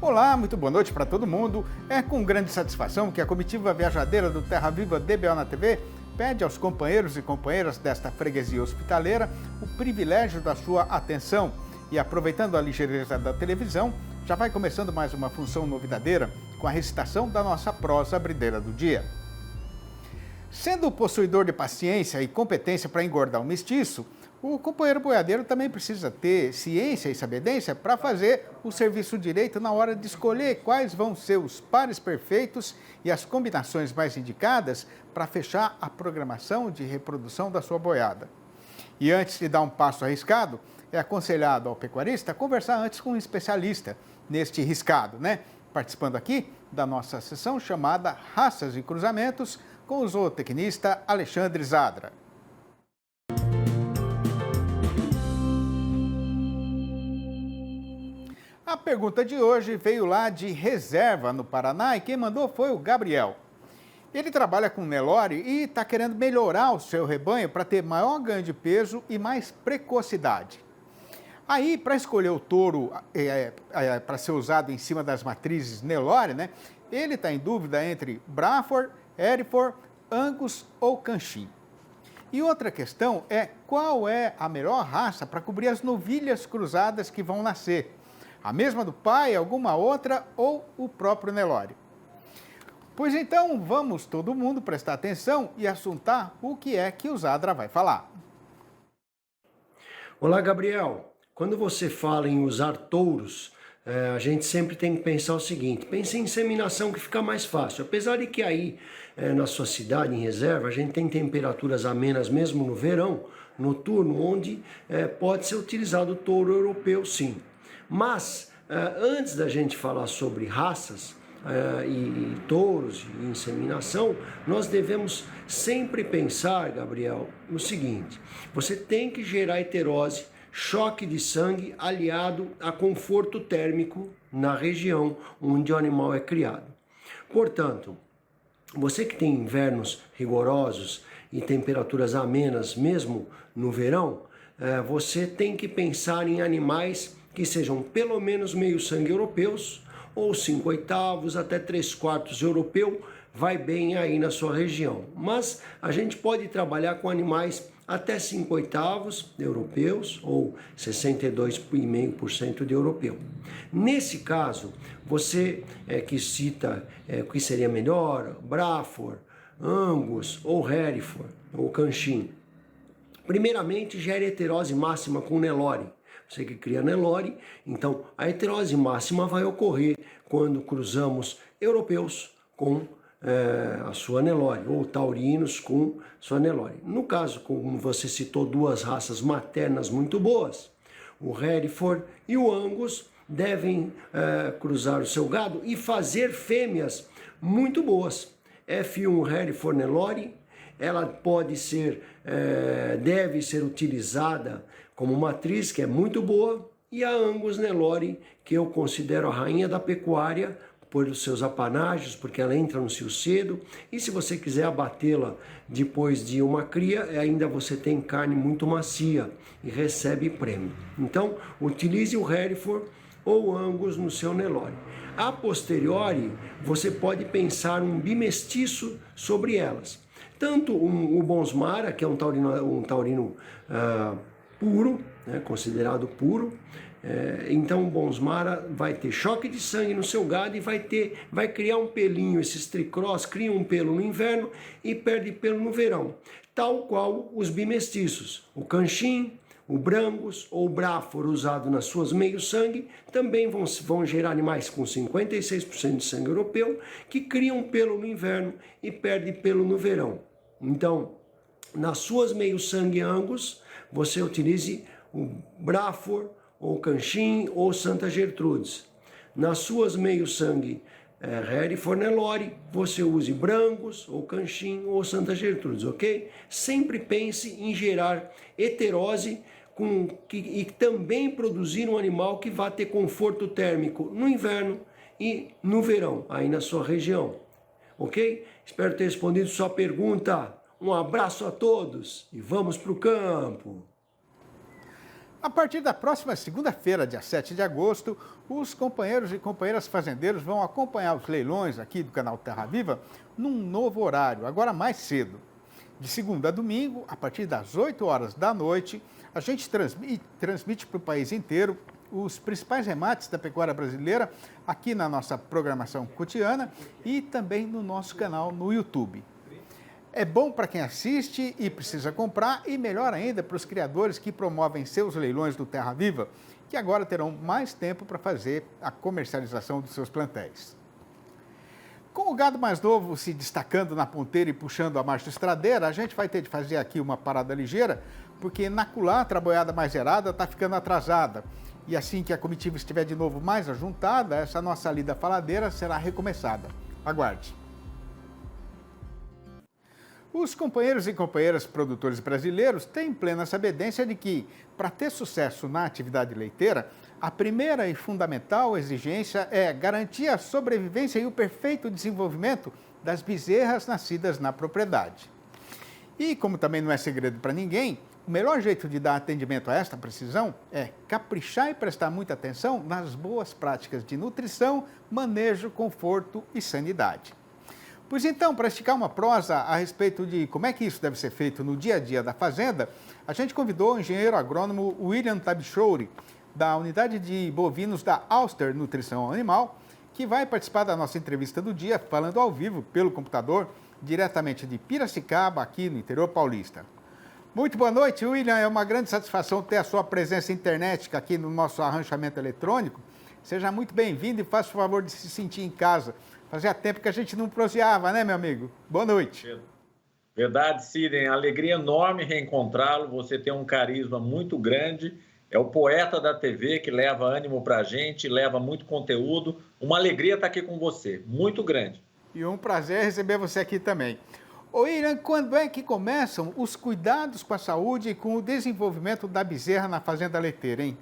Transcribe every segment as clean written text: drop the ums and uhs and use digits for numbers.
Olá, muito boa noite para todo mundo. É com grande satisfação que a comitiva viajadeira do Terra Viva DBO na TV pede aos companheiros e companheiras desta freguesia hospitaleira o privilégio da sua atenção. E aproveitando a ligeireza da televisão, já vai começando mais uma função novidadeira com a recitação da nossa prosa abrideira do dia. Sendo possuidor de paciência e competência para engordar um mestiço, o companheiro boiadeiro também precisa ter ciência e sabedência para fazer o serviço direito na hora de escolher quais vão ser os pares perfeitos e as combinações mais indicadas para fechar a programação de reprodução da sua boiada. E antes de dar um passo arriscado, é aconselhado ao pecuarista conversar antes com um especialista neste riscado, né? Participando aqui da nossa sessão chamada Raças e Cruzamentos com o zootecnista Alexandre Zadra. A pergunta de hoje veio lá de Reserva, no Paraná, e quem mandou foi o Gabriel. Ele trabalha com Nelore e está querendo melhorar o seu rebanho para ter maior ganho de peso e mais precocidade. Aí, para escolher o touro para ser usado em cima das matrizes Nelore, né, ele está em dúvida entre Braford, Hereford, Angus ou Canchim. E outra questão é qual é a melhor raça para cobrir as novilhas cruzadas que vão nascer. A mesma do pai, alguma outra ou o próprio Nelore? Pois então, vamos todo mundo prestar atenção e assuntar o que é que o Zadra vai falar. Olá, Gabriel. Quando você fala em usar touros, a gente sempre tem que pensar o seguinte, pense em inseminação que fica mais fácil. Apesar de que aí, na sua cidade, em Reserva, a gente tem temperaturas amenas mesmo no verão, noturno, onde pode ser utilizado o touro europeu, sim. Mas, antes da gente falar sobre raças e touros e inseminação, nós devemos sempre pensar, Gabriel, no seguinte, você tem que gerar heterose, choque de sangue aliado a conforto térmico na região onde o animal é criado. Portanto, você que tem invernos rigorosos e temperaturas amenas mesmo no verão, você tem que pensar em animais que sejam pelo menos meio sangue europeus, ou 5/8 até 3/4 europeu, vai bem aí na sua região. Mas a gente pode trabalhar com animais até 5/8 europeus, ou 62,5% de europeu. Nesse caso, você que cita o que seria melhor, Braford, Angus, ou Hereford, ou Canchim. Primeiramente, gere heterose máxima com Nelore. Você que cria Nelore, então a heterose máxima vai ocorrer quando cruzamos europeus com a sua Nelore, ou taurinos com sua Nelore. No caso, como você citou, duas raças maternas muito boas, o Hereford e o Angus devem cruzar o seu gado e fazer fêmeas muito boas. F1 Hereford Nelore, ela pode ser, deve ser utilizada como matriz, que é muito boa, e a Angus Nelore, que eu considero a rainha da pecuária, por os seus apanágios, porque ela entra no cio cedo, e se você quiser abatê-la depois de uma cria, ainda você tem carne muito macia e recebe prêmio. Então, utilize o Hereford ou Angus no seu Nelore. A posteriori, você pode pensar um bimestiço sobre elas. Tanto o Bonsmara, que é um taurino puro, né, considerado puro, então o Bonsmara vai ter choque de sangue no seu gado e vai criar um pelinho. Esses tricross criam um pelo no inverno e perde pelo no verão, tal qual os bimestiços. O Canchim, o Brangus ou o Braford, usado nas suas meio-sangue, também vão gerar animais com 56% de sangue europeu que criam pelo no inverno e perde pelo no verão. Então, nas suas meio-sangue Angus, você utilize o Braford, ou Canchim, ou Santa Gertrudes. Nas suas meio-sangue Hereford Nelore, você use Brangus, ou Canchim, ou Santa Gertrudes, ok? Sempre pense em gerar heterose e também produzir um animal que vá ter conforto térmico no inverno e no verão, aí na sua região, ok? Espero ter respondido sua pergunta. Um abraço a todos e vamos para o campo! A partir da próxima segunda-feira, dia 7 de agosto, os companheiros e companheiras fazendeiros vão acompanhar os leilões aqui do canal Terra Viva num novo horário, agora mais cedo. De segunda a domingo, a partir das 8 horas da noite, a gente transmite para o país inteiro os principais remates da pecuária brasileira aqui na nossa programação cotidiana e também no nosso canal no YouTube. É bom para quem assiste e precisa comprar e melhor ainda para os criadores que promovem seus leilões do Terra Viva, que agora terão mais tempo para fazer a comercialização dos seus plantéis. Com o gado mais novo se destacando na ponteira e puxando a marcha estradeira, a gente vai ter de fazer aqui uma parada ligeira, porque na culatra a boiada mais gerada está ficando atrasada. E assim que a comitiva estiver de novo mais ajuntada, essa nossa lida faladeira será recomeçada. Aguarde. Os companheiros e companheiras produtores brasileiros têm plena sabedência de que, para ter sucesso na atividade leiteira, a primeira e fundamental exigência é garantir a sobrevivência e o perfeito desenvolvimento das bezerras nascidas na propriedade. E, como também não é segredo para ninguém, o melhor jeito de dar atendimento a esta precisão é caprichar e prestar muita atenção nas boas práticas de nutrição, manejo, conforto e sanidade. Pois então, para esticar uma prosa a respeito de como é que isso deve ser feito no dia a dia da fazenda, a gente convidou o engenheiro agrônomo William Tabichouri, da unidade de bovinos da Auster Nutrição Animal, que vai participar da nossa entrevista do dia, falando ao vivo pelo computador, diretamente de Piracicaba, aqui no interior paulista. Muito boa noite, William. É uma grande satisfação ter a sua presença internet aqui no nosso arranchamento eletrônico. Seja muito bem-vindo e faça o favor de se sentir em casa. Fazia tempo que a gente não proseava, né, meu amigo? Boa noite. Verdade, Sidney. Alegria enorme reencontrá-lo. Você tem um carisma muito grande. É o poeta da TV que leva ânimo para a gente, leva muito conteúdo. Uma alegria estar aqui com você. Muito grande. E um prazer receber você aqui também. Ô, William, quando é que começam os cuidados com a saúde e com o desenvolvimento da bezerra na fazenda leiteira, hein?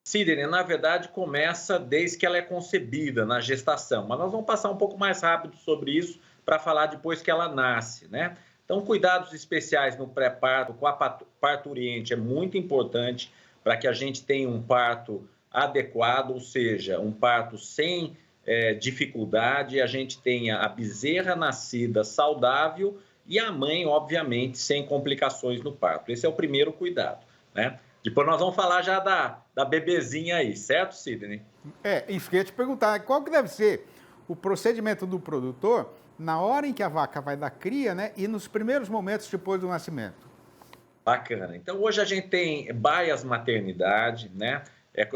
Sidney, na verdade, começa desde que ela é concebida, na gestação. Mas nós vamos passar um pouco mais rápido sobre isso para falar depois que ela nasce, né? Então, cuidados especiais no pré-parto, com a parturiente, é muito importante para que a gente tenha um parto adequado, ou seja, um parto sem dificuldade, a gente tenha a bezerra nascida saudável e a mãe, obviamente, sem complicações no parto. Esse é o primeiro cuidado, né? Depois nós vamos falar já da bebezinha aí, certo, Sidney? Isso que eu ia te perguntar, qual que deve ser o procedimento do produtor na hora em que a vaca vai dar cria, né, e nos primeiros momentos depois do nascimento? Bacana. Então, hoje a gente tem baias maternidade, né?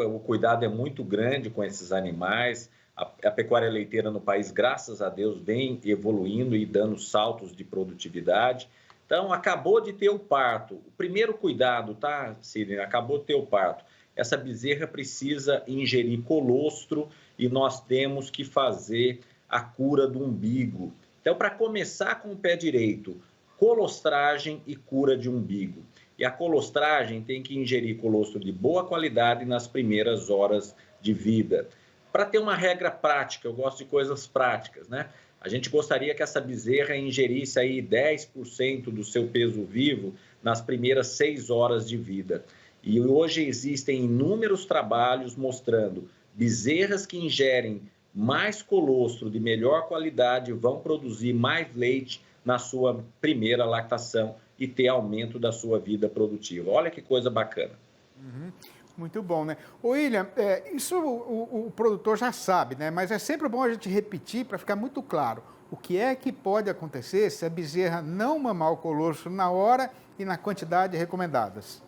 O cuidado é muito grande com esses animais. A pecuária leiteira no país, graças a Deus, vem evoluindo e dando saltos de produtividade. Então, acabou de ter o parto. O primeiro cuidado, tá, Sidney? Acabou de ter o parto. Essa bezerra precisa ingerir colostro e nós temos que fazer a cura do umbigo. Então, para começar com o pé direito, colostragem e cura de umbigo. E a colostragem tem que ingerir colostro de boa qualidade nas primeiras horas de vida. Para ter uma regra prática, eu gosto de coisas práticas, né? A gente gostaria que essa bezerra ingerisse aí 10% do seu peso vivo nas primeiras 6 horas de vida. E hoje existem inúmeros trabalhos mostrando bezerras que ingerem mais colostro de melhor qualidade vão produzir mais leite na sua primeira lactação e ter aumento da sua vida produtiva. Olha que coisa bacana. Uhum. Muito bom, né? Ô, William, isso o produtor já sabe, né? Mas é sempre bom a gente repetir para ficar muito claro o que é que pode acontecer se a bezerra não mamar o colostro na hora e na quantidade recomendadas.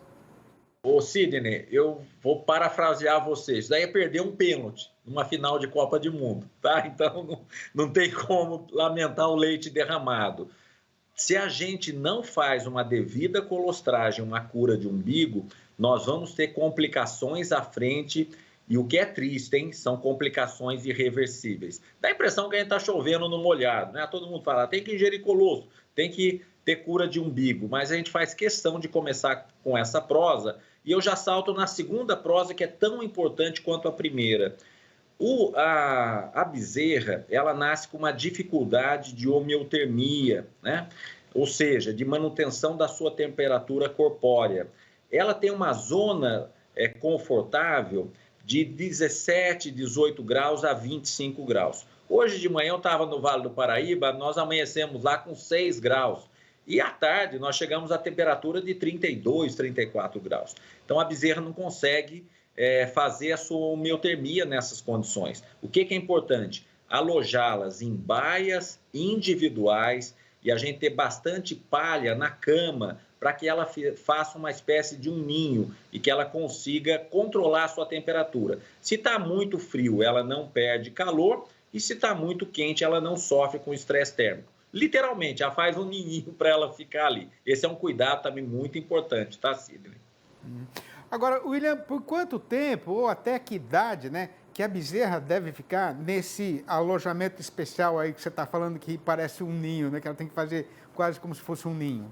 Ô, Sidney, eu vou parafrasear vocês. Isso daí é perder um pênalti numa final de Copa do Mundo, tá? Então, não tem como lamentar o leite derramado. Se a gente não faz uma devida colostragem, uma cura de umbigo, nós vamos ter complicações à frente e o que é triste, hein? São complicações irreversíveis. Dá a impressão que a gente está chovendo no molhado, né? Todo mundo fala, tem que ingerir colostro, tem que ter cura de umbigo, mas a gente faz questão de começar com essa prosa e eu já salto na segunda prosa que é tão importante quanto a primeira. A bezerra, ela nasce com uma dificuldade de homeotermia, né? Ou seja, de manutenção da sua temperatura corpórea. ela tem uma zona confortável de 17, 18 graus a 25 graus. Hoje de manhã eu estava no Vale do Paraíba, nós amanhecemos lá com 6 graus. E à tarde nós chegamos à temperatura de 32, 34 graus. Então a bezerra não consegue fazer a sua homeotermia nessas condições. O que é importante? Alojá-las em baias individuais e a gente ter bastante palha na cama para que ela faça uma espécie de um ninho e que ela consiga controlar a sua temperatura. Se está muito frio, ela não perde calor, e se está muito quente, ela não sofre com estresse térmico. Literalmente, ela faz um ninho para ela ficar ali. Esse é um cuidado também muito importante, tá, Sidney? Agora, William, por quanto tempo ou até que idade, né, que a bezerra deve ficar nesse alojamento especial aí que você está falando que parece um ninho, né, que ela tem que fazer quase como se fosse um ninho?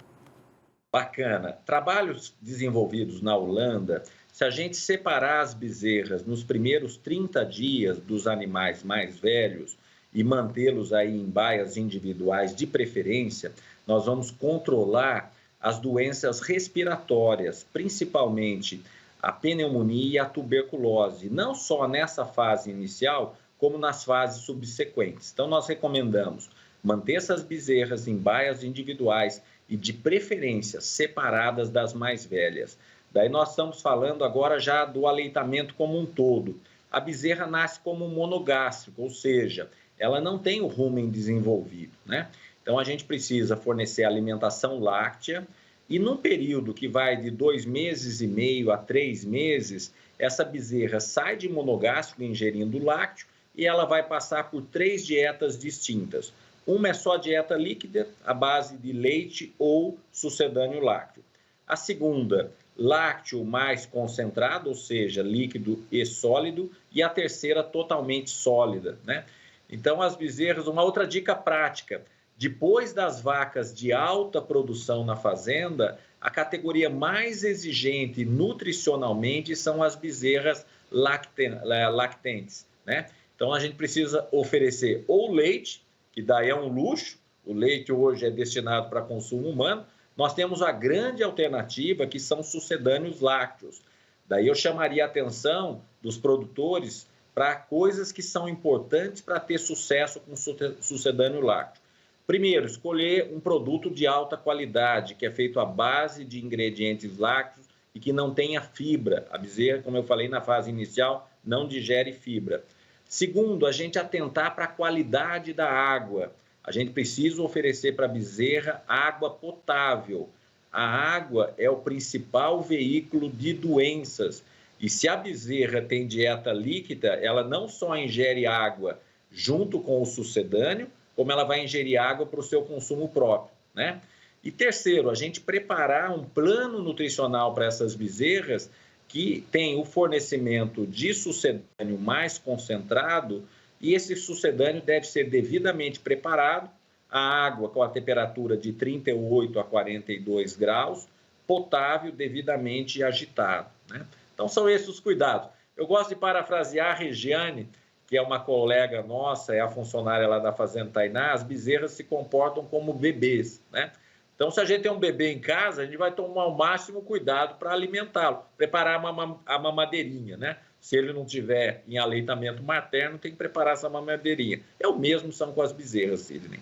Bacana. Trabalhos desenvolvidos na Holanda, se a gente separar as bezerras nos primeiros 30 dias dos animais mais velhos e mantê-los aí em baias individuais de preferência, nós vamos controlar as doenças respiratórias, principalmente a pneumonia e a tuberculose, não só nessa fase inicial, como nas fases subsequentes. Então, nós recomendamos manter essas bezerras em baias individuais e, de preferência, separadas das mais velhas. Daí nós estamos falando agora já do aleitamento como um todo. A bezerra nasce como monogástrico, ou seja, ela não tem o rumen desenvolvido, né? Então, a gente precisa fornecer alimentação láctea e, num período que vai de 2 meses e meio a 3 meses, essa bezerra sai de monogástrico ingerindo lácteo e ela vai passar por 3 dietas distintas. Uma é só dieta líquida, à base de leite ou sucedâneo lácteo. A segunda, lácteo mais concentrado, ou seja, líquido e sólido. E a terceira, totalmente sólida, né? Então, as bezerras, uma outra dica prática, depois das vacas de alta produção na fazenda, a categoria mais exigente nutricionalmente são as bezerras lactentes, né? Então, a gente precisa oferecer ou leite, que daí é um luxo, o leite hoje é destinado para consumo humano. Nós temos a grande alternativa, que são sucedâneos lácteos. Daí eu chamaria a atenção dos produtores para coisas que são importantes para ter sucesso com sucedâneo lácteo. Primeiro, escolher um produto de alta qualidade, que é feito à base de ingredientes lácteos e que não tenha fibra. A bezerra, como eu falei na fase inicial, não digere fibra. Segundo, a gente atentar para a qualidade da água. A gente precisa oferecer para a bezerra água potável. A água é o principal veículo de doenças. E se a bezerra tem dieta líquida, ela não só ingere água junto com o sucedâneo, como ela vai ingerir água para o seu consumo próprio, né? E terceiro, a gente preparar um plano nutricional para essas bezerras que tem o fornecimento de sucedâneo mais concentrado, e esse sucedâneo deve ser devidamente preparado, a água com a temperatura de 38 a 42 graus, potável, devidamente agitado, né? Então, são esses os cuidados. Eu gosto de parafrasear a Regiane, que é uma colega nossa, é a funcionária lá da Fazenda Tainá. As bezerras se comportam como bebês, né? Então, se a gente tem um bebê em casa, a gente vai tomar o máximo cuidado para alimentá-lo, preparar a mamadeirinha, né? Se ele não tiver em aleitamento materno, tem que preparar essa mamadeirinha. É o mesmo são com as bezerras, Sidney.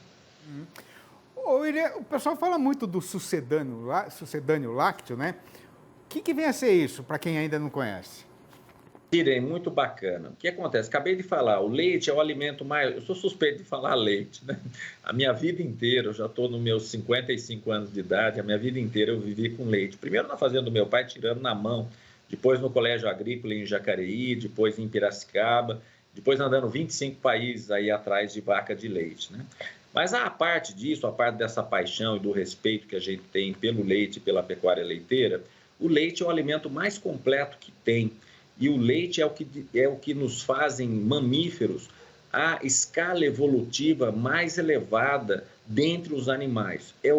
O pessoal fala muito do sucedâneo lácteo, né? O que vem a ser isso, para quem ainda não conhece? Sidney, muito bacana. O que acontece? Acabei de falar, o leite é o alimento mais... Eu sou suspeito de falar leite, né? A minha vida inteira, eu já estou nos meus 55 anos de idade, a minha vida inteira eu vivi com leite. Primeiro na fazenda do meu pai, tirando na mão, depois no colégio agrícola em Jacareí, depois em Piracicaba, depois andando 25 países aí atrás de vaca de leite, né? Mas a parte disso, a parte dessa paixão e do respeito que a gente tem pelo leite e pela pecuária leiteira, o leite é o alimento mais completo que tem. E o leite é o que nos fazem mamíferos a escala evolutiva mais elevada dentre os animais. É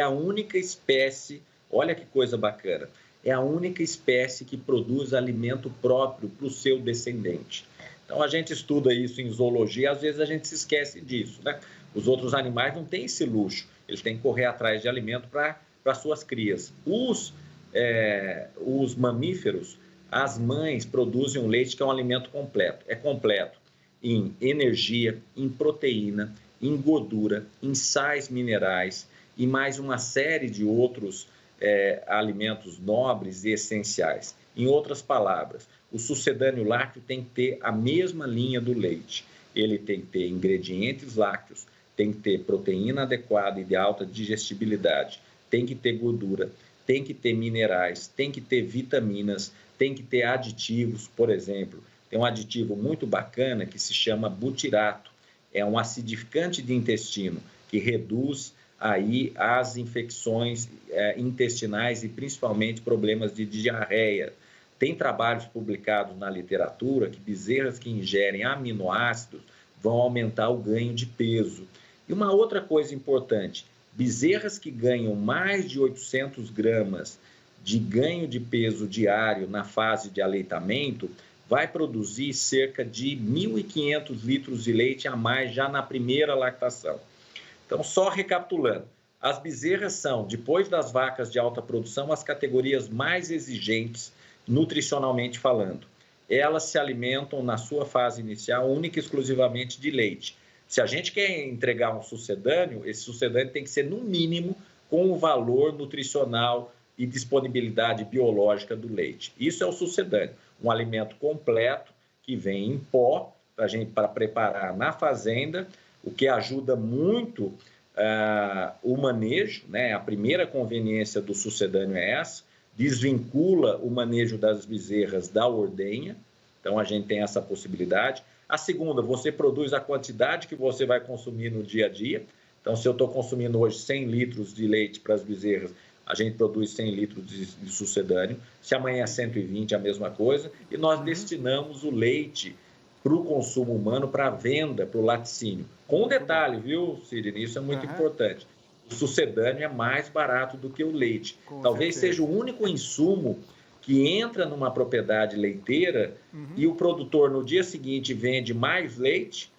a única espécie, olha que coisa bacana, é a única espécie que produz alimento próprio para o seu descendente. Então, a gente estuda isso em zoologia, às vezes a gente se esquece disso, né? Os outros animais não têm esse luxo, eles têm que correr atrás de alimento para suas crias. Os os mamíferos, as mães produzem um leite que é um alimento completo. É completo em energia, em proteína, em gordura, em sais minerais e mais uma série de outros alimentos nobres e essenciais. Em outras palavras, o sucedâneo lácteo tem que ter a mesma linha do leite. Ele tem que ter ingredientes lácteos, tem que ter proteína adequada e de alta digestibilidade, tem que ter gordura, tem que ter minerais, tem que ter vitaminas, tem que ter aditivos, por exemplo. Tem um aditivo muito bacana que se chama butirato. É um acidificante de intestino que reduz aí as infecções intestinais e principalmente problemas de diarreia. Tem trabalhos publicados na literatura que bezerras que ingerem aminoácidos vão aumentar o ganho de peso. E uma outra coisa importante, bezerras que ganham mais de 800 gramas de ganho de peso diário na fase de aleitamento, vai produzir cerca de 1.500 litros de leite a mais já na primeira lactação. Então, só recapitulando, as bezerras são, depois das vacas de alta produção, as categorias mais exigentes nutricionalmente falando. Elas se alimentam na sua fase inicial única e exclusivamente de leite. Se a gente quer entregar um sucedâneo, esse sucedâneo tem que ser, no mínimo, com o valor nutricional e disponibilidade biológica do leite. Isso é o sucedâneo, um alimento completo que vem em pó para preparar na fazenda, o que ajuda muito o manejo, né? A primeira conveniência do sucedâneo é essa, desvincula o manejo das bezerras da ordenha, então a gente tem essa possibilidade. A segunda, você produz a quantidade que você vai consumir no dia a dia, então se eu estou consumindo hoje 100 litros de leite para as bezerras, a gente produz 100 litros de sucedâneo, se amanhã é 120, a mesma coisa, e nós destinamos o leite para o consumo humano, para a venda, para o laticínio. Com um detalhe, viu, Sidney? Isso é muito importante. O sucedâneo é mais barato do que o leite. Talvez seja o único insumo que entra numa propriedade leiteira e o produtor, no dia seguinte, vende mais leite.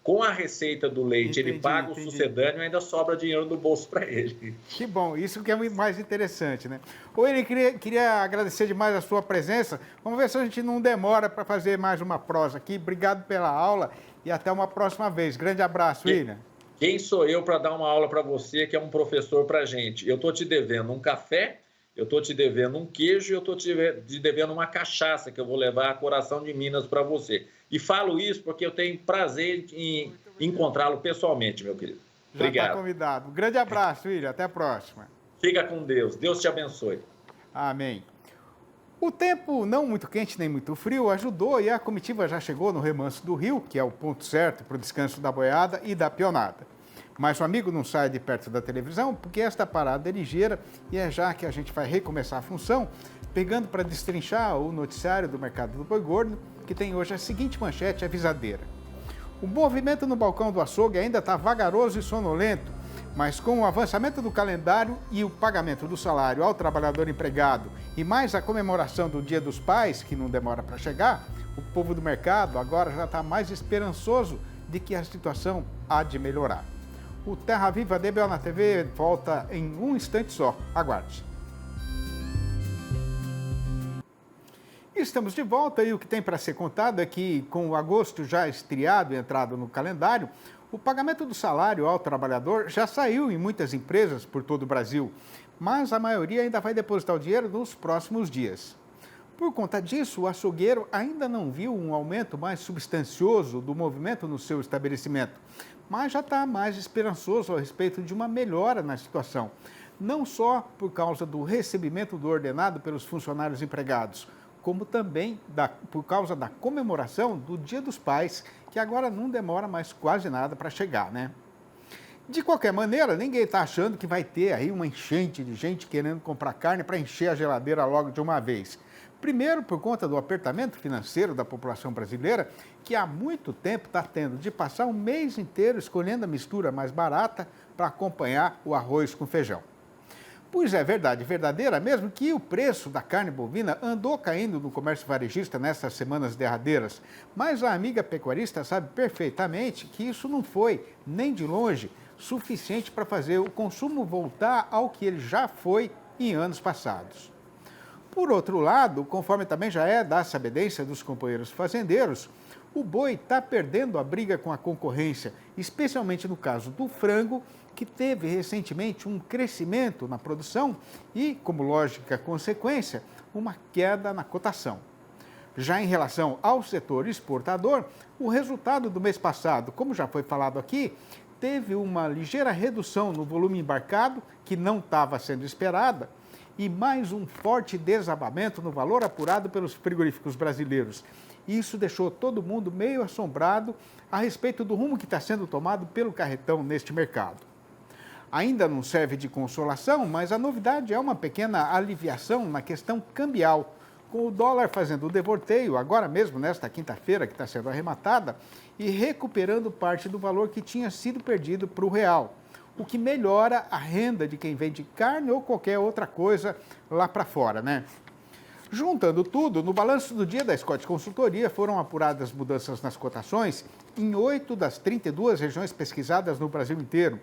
Com a receita do leite, ele paga o sucedâneo e ainda sobra dinheiro no bolso para ele. Que bom, isso que é mais interessante, né? Ô, ele queria agradecer demais a sua presença. Vamos ver se a gente não demora para fazer mais uma prosa aqui. Obrigado pela aula e até uma próxima vez. Grande abraço, William. Quem sou eu para dar uma aula para você, que é um professor para a gente? Eu estou te devendo um café, eu estou te devendo um queijo e eu estou te devendo uma cachaça que eu vou levar a Coração de Minas para você. E falo isso porque eu tenho prazer em encontrá-lo pessoalmente, meu querido. Obrigado. Já está convidado. Um grande abraço, William. Até a próxima. Fica com Deus. Deus te abençoe. Amém. O tempo não muito quente nem muito frio ajudou e a comitiva já chegou no Remanso do Rio, que é o ponto certo para o descanso da boiada e da pionada. Mas o amigo não sai de perto da televisão porque esta parada é ligeira e é já que a gente vai recomeçar a função, pegando para destrinchar o noticiário do mercado do boi gordo, que tem hoje a seguinte manchete avisadeira. O movimento no balcão do açougue ainda está vagaroso e sonolento, mas com o avançamento do calendário e o pagamento do salário ao trabalhador empregado e mais a comemoração do Dia dos Pais, que não demora para chegar, o povo do mercado agora já está mais esperançoso de que a situação há de melhorar. O Terra Viva DBO na TV volta em um instante só. Aguarde. Estamos de volta e o que tem para ser contado é que, com o agosto já estriado e entrado no calendário, o pagamento do salário ao trabalhador já saiu em muitas empresas por todo o Brasil, mas a maioria ainda vai depositar o dinheiro nos próximos dias. Por conta disso, o açougueiro ainda não viu um aumento mais substancioso do movimento no seu estabelecimento, mas já está mais esperançoso a respeito de uma melhora na situação, não só por causa do recebimento do ordenado pelos funcionários empregados, como também por causa da comemoração do Dia dos Pais, que agora não demora mais quase nada para chegar, né? De qualquer maneira, ninguém está achando que vai ter aí uma enchente de gente querendo comprar carne para encher a geladeira logo de uma vez. Primeiro, por conta do apertamento financeiro da população brasileira, que há muito tempo está tendo de passar um mês inteiro escolhendo a mistura mais barata para acompanhar o arroz com feijão. Pois é verdade verdadeira mesmo que o preço da carne bovina andou caindo no comércio varejista nessas semanas derradeiras, mas a amiga pecuarista sabe perfeitamente que isso não foi, nem de longe, suficiente para fazer o consumo voltar ao que ele já foi em anos passados. Por outro lado, conforme também já é da sabedência dos companheiros fazendeiros, o boi está perdendo a briga com a concorrência, especialmente no caso do frango, que teve recentemente um crescimento na produção e, como lógica consequência, uma queda na cotação. Já em relação ao setor exportador, o resultado do mês passado, como já foi falado aqui, teve uma ligeira redução no volume embarcado, que não estava sendo esperada, e mais um forte desabamento no valor apurado pelos frigoríficos brasileiros. Isso deixou todo mundo meio assombrado a respeito do rumo que está sendo tomado pelo carretão neste mercado. Ainda não serve de consolação, mas a novidade é uma pequena aliviação na questão cambial, com o dólar fazendo o devorteio, agora mesmo nesta quinta-feira que está sendo arrematada, e recuperando parte do valor que tinha sido perdido para o real, o que melhora a renda de quem vende carne ou qualquer outra coisa lá para fora, né? Juntando tudo, no balanço do dia da Scott Consultoria foram apuradas mudanças nas cotações em 8 das 32 regiões pesquisadas no Brasil inteiro.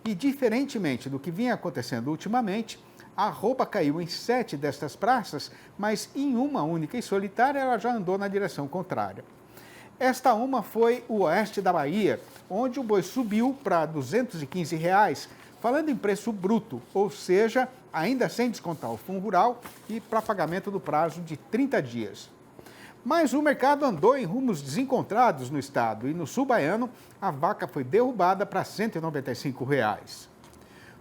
E, diferentemente do que vinha acontecendo ultimamente, a arroba caiu em 7 destas praças, mas em uma única e solitária ela já andou na direção contrária. Esta uma foi o oeste da Bahia, onde o boi subiu para R$ 215, falando em preço bruto, ou seja, ainda sem descontar o fundo rural e para pagamento do prazo de 30 dias. Mas o mercado andou em rumos desencontrados no estado e no sul baiano a vaca foi derrubada para R$ 195.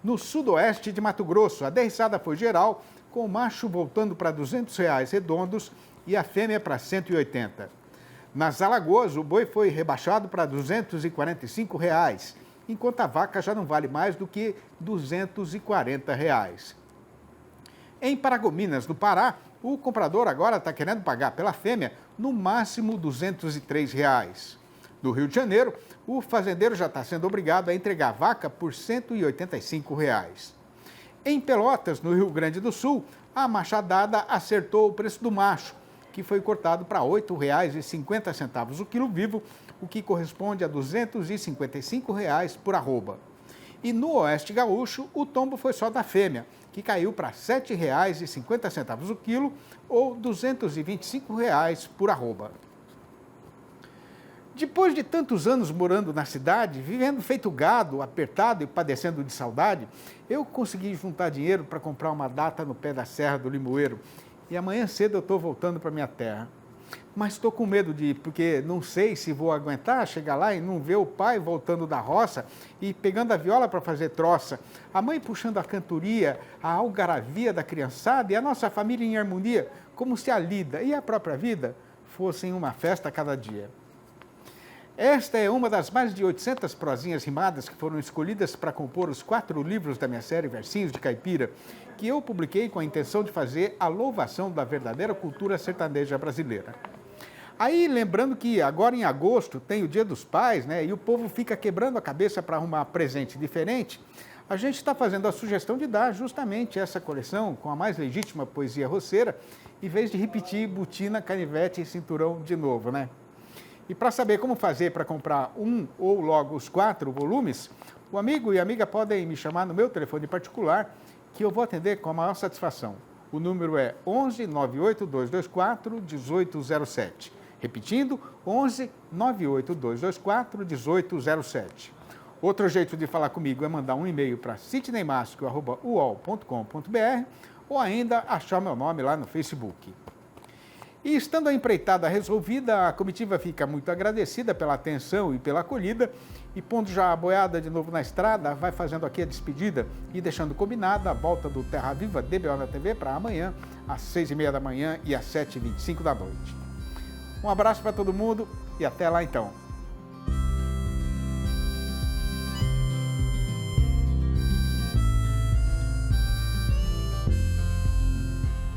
No sudoeste de Mato Grosso, a derriçada foi geral, com o macho voltando para R$ 200 redondos e a fêmea para R$ 180. Nas Alagoas, o boi foi rebaixado para R$ 245, enquanto a vaca já não vale mais do que R$ 240. Em Paragominas, no Pará, o comprador agora está querendo pagar pela fêmea no máximo R$ 203. No Rio de Janeiro, o fazendeiro já está sendo obrigado a entregar a vaca por R$ 185. Em Pelotas, no Rio Grande do Sul, a machadada acertou o preço do macho, que foi cortado para R$ 8,50 o quilo vivo, o que corresponde a R$ 255 por arroba. E no Oeste Gaúcho, o tombo foi só da fêmea, que caiu para R$ 7,50 o quilo ou R$ 225 por arroba. Depois de tantos anos morando na cidade, vivendo feito gado, apertado e padecendo de saudade, eu consegui juntar dinheiro para comprar uma data no pé da Serra do Limoeiro. E amanhã cedo eu estou voltando para minha terra. Mas estou com medo de ir, porque não sei se vou aguentar chegar lá e não ver o pai voltando da roça e pegando a viola para fazer troça, a mãe puxando a cantoria, a algaravia da criançada e a nossa família em harmonia, como se a lida e a própria vida fossem uma festa a cada dia. Esta é uma das mais de 800 prosinhas rimadas que foram escolhidas para compor os 4 livros da minha série Versinhos de Caipira, que eu publiquei com a intenção de fazer a louvação da verdadeira cultura sertaneja brasileira. Aí, lembrando que agora em agosto tem o Dia dos Pais, né, e o povo fica quebrando a cabeça para arrumar presente diferente, a gente está fazendo a sugestão de dar justamente essa coleção com a mais legítima poesia roceira, em vez de repetir botina, canivete e cinturão de novo, né? E para saber como fazer para comprar um ou logo os 4 volumes, o amigo e a amiga podem me chamar no meu telefone particular, que eu vou atender com a maior satisfação. O número é 11 98224 1807. Repetindo, 11 98224 1807. Outro jeito de falar comigo é mandar um e-mail para sidneymasco@uol.com.br ou ainda achar meu nome lá no Facebook. E estando a empreitada resolvida, a comitiva fica muito agradecida pela atenção e pela acolhida e pondo já a boiada de novo na estrada, vai fazendo aqui a despedida e deixando combinada a volta do Terra Viva DBO na TV para amanhã, às 6h30 da manhã e às 7h25 da noite. Um abraço para todo mundo e até lá então.